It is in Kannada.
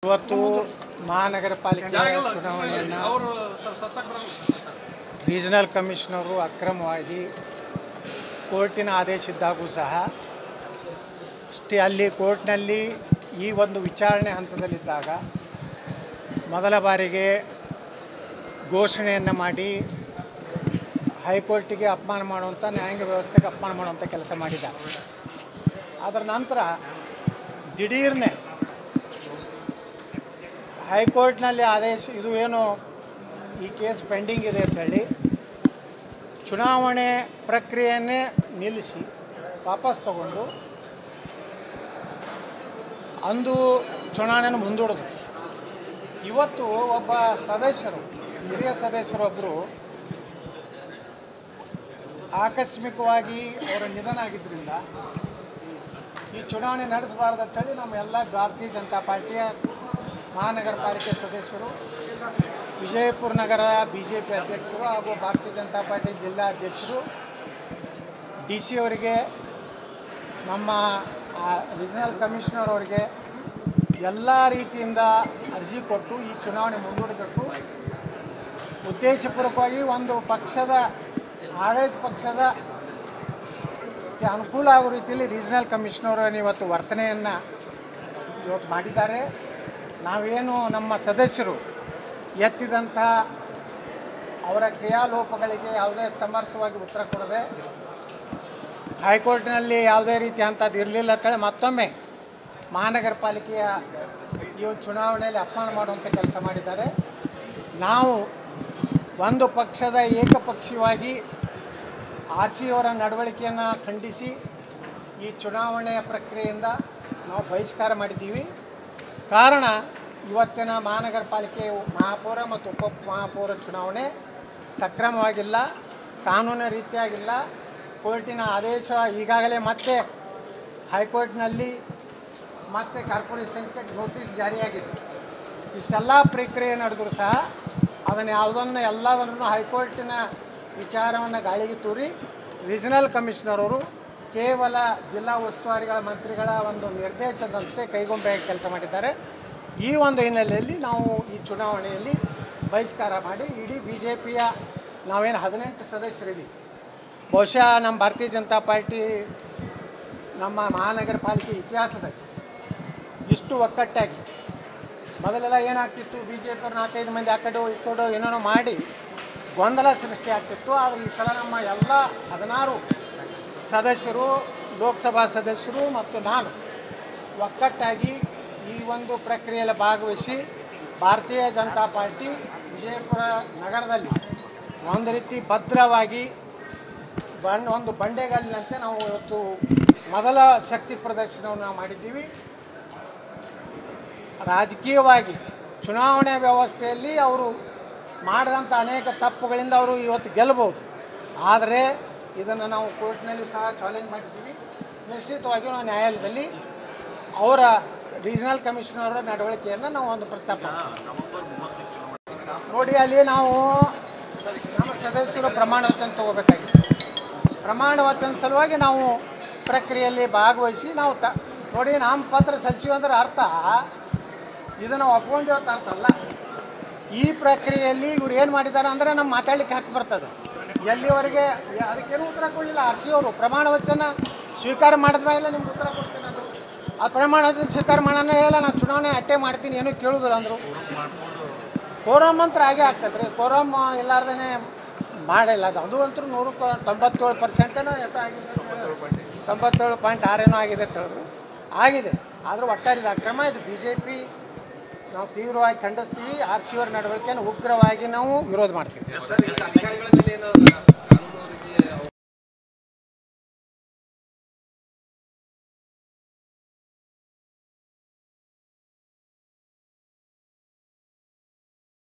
ಇವತ್ತು ಮಹಾನಗರ ಪಾಲಿಕೆ ಚುನಾವಣೆಯನ್ನು ರೀಜನಲ್ ಕಮಿಷನರು ಅಕ್ರಮವಾಗಿ ಕೋರ್ಟಿನ ಆದೇಶ ಇದ್ದಾಗೂ ಸಹ ಅಲ್ಲಿ ಕೋರ್ಟ್ನಲ್ಲಿ ಈ ಒಂದು ವಿಚಾರಣೆ ಹಂತದಲ್ಲಿದ್ದಾಗ ಮೊದಲ ಬಾರಿಗೆ ಘೋಷಣೆಯನ್ನು ಮಾಡಿ ಹೈಕೋರ್ಟಿಗೆ ಅಪಮಾನ ಮಾಡುವಂಥ ನ್ಯಾಯಾಂಗ ವ್ಯವಸ್ಥೆಗೆ ಅಪಮಾನ ಮಾಡುವಂಥ ಕೆಲಸ ಮಾಡಿದ್ದಾರೆ. ಅದರ ನಂತರ ದಿಢೀರ್ನೆ ಹೈಕೋರ್ಟ್ನಲ್ಲಿ ಆದೇಶ ಇದು ಏನು ಈ ಕೇಸ್ ಪೆಂಡಿಂಗ್ ಇದೆ ಅಂತ ಹೇಳಿ ಚುನಾವಣೆ ಪ್ರಕ್ರಿಯೆಯನ್ನೇ ನಿಲ್ಲಿಸಿ ವಾಪಸ್ ತಗೊಂಡು ಅಂದು ಚುನಾವಣೆಯನ್ನು ಮುಂದೂಡಿದ್ರು. ಇವತ್ತು ಒಬ್ಬ ಸದಸ್ಯರು ಹಿರಿಯ ಸದಸ್ಯರೊಬ್ಬರು ಆಕಸ್ಮಿಕವಾಗಿ ಅವರ ನಿಧನ ಆಗಿದ್ದರಿಂದ ಈ ಚುನಾವಣೆ ನಡೆಸಬಾರ್ದು ಅಂತೇಳಿ ನಮ್ಮ ಎಲ್ಲ ಭಾರತೀಯ ಜನತಾ ಪಾರ್ಟಿಯ ಮಹಾನಗರ ಪಾಲಿಕೆ ಸದಸ್ಯರು, ವಿಜಯಪುರ ನಗರ BJP ಅಧ್ಯಕ್ಷರು ಹಾಗೂ ಭಾರತೀಯ ಜನತಾ ಪಾರ್ಟಿ ಜಿಲ್ಲಾ ಅಧ್ಯಕ್ಷರು DC ಅವರಿಗೆ, ನಮ್ಮ ರೀಜನಲ್ ಕಮಿಷನರ್ ಅವರಿಗೆ ಎಲ್ಲ ರೀತಿಯಿಂದ ಅರ್ಜಿ ಕೊಟ್ಟು ಈ ಚುನಾವಣೆ ಮುಂದೂಡಬೇಕು, ಉದ್ದೇಶಪೂರ್ವಕವಾಗಿ ಒಂದು ಪಕ್ಷದ ಆಡಳಿತ ಪಕ್ಷದ ಅನುಕೂಲ ಆಗೋ ರೀತಿಯಲ್ಲಿ ರೀಜನಲ್ ಕಮಿಷನರ್ ಇವತ್ತು ವರ್ತನೆಯನ್ನು ಇವತ್ತು ಮಾಡಿದ್ದಾರೆ. ನಾವೇನು ನಮ್ಮ ಸದಸ್ಯರು ಎತ್ತಿದಂಥ ಅವರ ಕ್ರಿಯಾಲೋಪಗಳಿಗೆ ಯಾವುದೇ ಸಮರ್ಥವಾಗಿ ಉತ್ತರ ಕೊಡದೆ ಹೈಕೋರ್ಟ್ನಲ್ಲಿ ಯಾವುದೇ ರೀತಿ ಅಂಥದ್ದು ಇರಲಿಲ್ಲ ಅಂತೇಳಿ ಮತ್ತೊಮ್ಮೆ ಮಹಾನಗರ ಪಾಲಿಕೆಯ ಈ ಒಂದು ಚುನಾವಣೆಯಲ್ಲಿ ಅಪಮಾನ ಮಾಡುವಂಥ ಕೆಲಸ ಮಾಡಿದ್ದಾರೆ. ನಾವು ಒಂದು ಪಕ್ಷದ ಏಕಪಕ್ಷೀಯವಾಗಿ RC ಅವರ ನಡವಳಿಕೆಯನ್ನು ಖಂಡಿಸಿ ಈ ಚುನಾವಣೆಯ ಪ್ರಕ್ರಿಯೆಯಿಂದ ನಾವು ಬಹಿಷ್ಕಾರ ಮಾಡಿದ್ದೀವಿ. ಕಾರಣ ಇವತ್ತಿನ ಮಹಾನಗರ ಪಾಲಿಕೆ ಮಹಾಪೌರ ಮತ್ತು ಉಪ ಮಹಾಪೌರ ಚುನಾವಣೆ ಸಕ್ರಮವಾಗಿಲ್ಲ, ಕಾನೂನು ರೀತಿಯಾಗಿಲ್ಲ. ಕೋರ್ಟಿನ ಆದೇಶ ಈಗಾಗಲೇ ಮತ್ತೆ ಹೈಕೋರ್ಟ್ನಲ್ಲಿ ಮತ್ತೆ ಕಾರ್ಪೊರೇಷನ್ಗೆ ನೋಟಿಸ್ ಜಾರಿಯಾಗಿದೆ. ಇಷ್ಟೆಲ್ಲ ಪ್ರಕ್ರಿಯೆ ನಡೆದರೂ ಸಹ ಅದನ್ನು ಎಲ್ಲದನ್ನು ಹೈಕೋರ್ಟಿನ ವಿಚಾರವನ್ನು ಗಾಳಿಗೆ ತೂರಿ ರೀಜನಲ್ ಕಮಿಷನರ್ ಅವರು ಕೇವಲ ಜಿಲ್ಲಾ ಉಸ್ತುವಾರಿಗಳ ಮಂತ್ರಿಗಳ ಒಂದು ನಿರ್ದೇಶನದಂತೆ ಕೈಗೊಂಬೆ ಕೆಲಸ ಮಾಡಿದ್ದಾರೆ. ಈ ಒಂದು ಹಿನ್ನೆಲೆಯಲ್ಲಿ ನಾವು ಈ ಚುನಾವಣೆಯಲ್ಲಿ ಬಹಿಷ್ಕಾರ ಮಾಡಿ ಇಡೀ BJPಯ ನಾವೇನು 18 ಸದಸ್ಯರಿದ್ದೀವಿ, ಬಹುಶಃ ನಮ್ಮ ಭಾರತೀಯ ಜನತಾ ಪಾರ್ಟಿ ನಮ್ಮ ಮಹಾನಗರ ಪಾಲಿಕೆ ಇತಿಹಾಸದಲ್ಲಿ ಇಷ್ಟು ಒಕ್ಕಟ್ಟಾಗಿ, ಮೊದಲೆಲ್ಲ ಏನಾಗ್ತಿತ್ತು, BJP 4-5 ಮಂದಿ ಆ ಕಡೆ ಈ ಕಡೆ ಏನೇನೋ ಮಾಡಿ ಗೊಂದಲ ಸೃಷ್ಟಿ ಆಗ್ತಿತ್ತು. ಆದರೆ ಈ ಸಲ ನಮ್ಮ ಎಲ್ಲ 16 ಸದಸ್ಯರು, ಲೋಕಸಭಾ ಸದಸ್ಯರು ಮತ್ತು ನಾನು ಒಕ್ಕಟ್ಟಾಗಿ ಈ ಒಂದು ಪ್ರಕ್ರಿಯೆಯಲ್ಲಿ ಭಾಗವಹಿಸಿ ಭಾರತೀಯ ಜನತಾ ಪಾರ್ಟಿ ವಿಜಯಪುರ ನಗರದಲ್ಲಿ ಒಂದು ರೀತಿ ಭದ್ರವಾಗಿ ಒಂದು ಬಂಡೆಗಲ್ಲಿನಂತೆ ನಾವು ಇವತ್ತು ಮೊದಲ ಶಕ್ತಿ ಪ್ರದರ್ಶನವನ್ನು ನಾವು ಮಾಡಿದ್ದೀವಿ. ರಾಜಕೀಯವಾಗಿ ಚುನಾವಣೆ ವ್ಯವಸ್ಥೆಯಲ್ಲಿ ಅವರು ಮಾಡಿದಂಥ ಅನೇಕ ತಪ್ಪುಗಳಿಂದ ಅವರು ಇವತ್ತು ಗೆಲ್ಲಬಹುದು. ಆದರೆ ಇದನ್ನು ನಾವು ಕೋರ್ಟ್ನಲ್ಲಿ ಸಹ ಚಾಲೆಂಜ್ ಮಾಡಿದ್ದೀವಿ. ನಿಶ್ಚಿತವಾಗಿಯೂ ನಾವು ನ್ಯಾಯಾಲಯದಲ್ಲಿ ಅವರ ರೀಜನಲ್ ಕಮಿಷನರ್ ನಡವಳಿಕೆಯನ್ನು ನಾವು ಒಂದು ಪ್ರಸ್ತಾಪ ನೋಡಿ, ಅಲ್ಲಿ ನಾವು ನಮ್ಮ ಸದಸ್ಯರು ಪ್ರಮಾಣ ವಚನ ತಗೋಬೇಕಾಗಿದೆ. ಪ್ರಮಾಣ ವಚನ ಸಲುವಾಗಿ ನಾವು ಪ್ರಕ್ರಿಯೆಯಲ್ಲಿ ಭಾಗವಹಿಸಿ ನಾವು ನೋಡಿ ನಾಮಪತ್ರ ಸಲ್ಲಿಸಿವಿ ಅಂದ್ರೆ ಅರ್ಥ ಇದನ್ನು ಒಪ್ಕೊಂಡು ಅಂತ ಅರ್ಥ ಅಲ್ಲ. ಈ ಪ್ರಕ್ರಿಯೆಯಲ್ಲಿ ಇವ್ರು ಏನು ಮಾಡಿದ್ದಾರೆ ಅಂದರೆ ನಮ್ಮ ಮಾತಾಡಲಿಕ್ಕೆ ಹಾಕಿ ಬರ್ತದೆ. ಎಲ್ಲಿವರೆಗೆ ಅದಕ್ಕೇನು ಉತ್ತರ ಕೊಡಲಿಲ್ಲ. RC ಅವರು ಪ್ರಮಾಣ ವಚನ ಸ್ವೀಕಾರ ಮಾಡಿದ ಮೇಲೆ ನಿಮ್ಗೆ ಉತ್ತರ ಕೊಡ್ತೀನಿ ಅಂದರು. ಆ ಪ್ರಮಾಣ ವಚನ ಸ್ವೀಕಾರ ಮಾಡೋಣ ಇಲ್ಲ, ನಾನು ಚುನಾವಣೆ ಅಟ್ಟೆ ಮಾಡ್ತೀನಿ, ಏನೂ ಕೇಳೋದಿಲ್ಲ ಅಂದರು. ಕೋರಮ್ ಅಂತ ಹಾಗೆ ಆಗ್ತದೆ ರೀ, ಕೋರಮ್ ಇಲ್ಲಾರ್ದೇ ಮಾಡಿಲ್ಲ. ಅದು ಅಂತೂ 97% ಎಷ್ಟು ಆಗಿದೆ, 97.6 ಏನೋ ಆಗಿದೆ ಅಂತ ಹೇಳಿದ್ರು. ಆಗಿದೆ, ಆದರೂ ಒಟ್ಟಾರೆ ಅಕ್ರಮ ಇದು. BJP ನಾವು ತೀವ್ರವಾಗಿ ಖಂಡಿಸ್ತೀವಿ. RC ಅವರ ನಡವಳಿಕೆಯನ್ನು ಉಗ್ರವಾಗಿ ನಾವು ವಿರೋಧ ಮಾಡ್ತೀವಿ.